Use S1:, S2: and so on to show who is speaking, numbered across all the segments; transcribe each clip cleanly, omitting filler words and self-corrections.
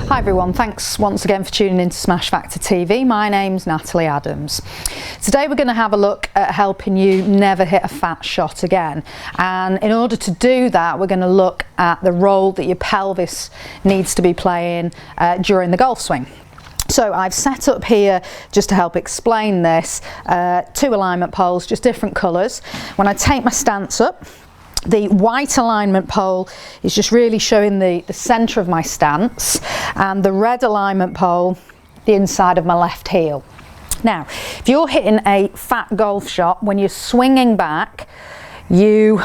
S1: Hi everyone, thanks once again for tuning in to Smash Factor TV. My name's Natalie Adams. Today we're going to have a look at helping you never hit a fat shot again, and in order to do that we're going to look at the role that your pelvis needs to be playing during the golf swing. So I've set up here, just to help explain this, two alignment poles, just different colours. When I take my stance up, the white alignment pole is just really showing the centre of my stance, and the red alignment pole, the inside of my left heel. Now, if you're hitting a fat golf shot, when you're swinging back, you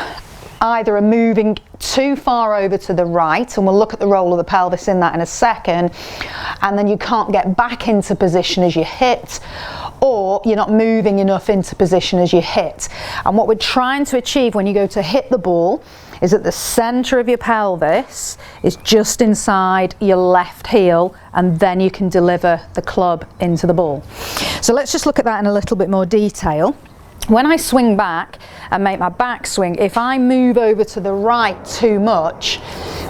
S1: either are moving too far over to the right, and we'll look at the role of the pelvis in that in a second, and then you can't get back into position as you hit, or you're not moving enough into position as you hit. And what we're trying to achieve when you go to hit the ball is that the centre of your pelvis is just inside your left heel, and then you can deliver the club into the ball. So let's just look at that in a little bit more detail. When I swing back and make my backswing, if I move over to the right too much,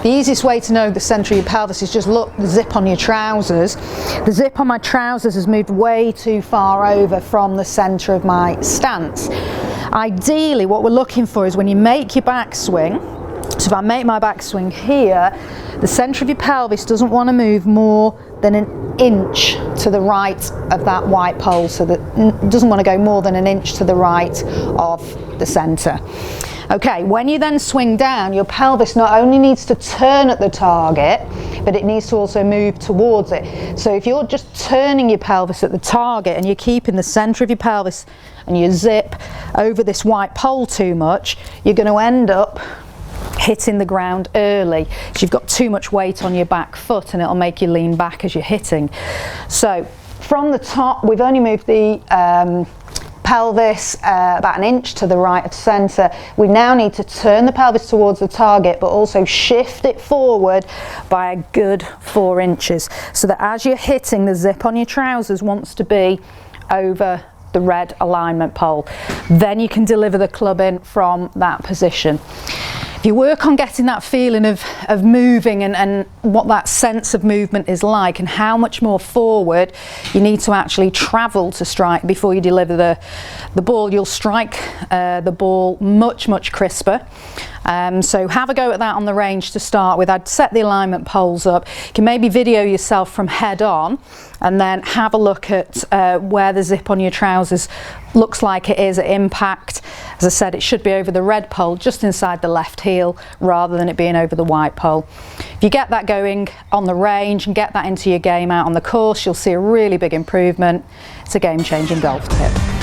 S1: the easiest way to know the centre of your pelvis is just look, the zip on your trousers. The zip on my trousers has moved way too far over from the centre of my stance. Ideally, what we're looking for is when you make your backswing, so if I make my backswing here, the centre of your pelvis doesn't want to move more than an inch to the right of that white pole, so that it doesn't want to go more than an inch to the right of the centre. Okay, when you then swing down, your pelvis not only needs to turn at the target, but it needs to also move towards it. So if you're just turning your pelvis at the target and you're keeping the centre of your pelvis and you zip over this white pole too much, you're going to end up hitting the ground early, because you've got too much weight on your back foot and it'll make you lean back as you're hitting. So from the top, we've only moved the pelvis about an inch to the right of centre. We now need to turn the pelvis towards the target, but also shift it forward by a good 4 inches, so that as you're hitting, the zip on your trousers wants to be over the red alignment pole. Then you can deliver the club in from that position. If you work on getting that feeling of moving and what that sense of movement is like, and how much more forward you need to actually travel to strike before you deliver the ball, you'll strike the ball much crisper. So have a go at that on the range to start with. I'd set the alignment poles up. You can maybe video yourself from head on, and then have a look at where the zip on your trousers looks like it is at impact. As I said, it should be over the red pole, just inside the left heel, rather than it being over the white pole. If you get that going on the range and get that into your game out on the course, you'll see a really big improvement. It's a game-changing golf tip.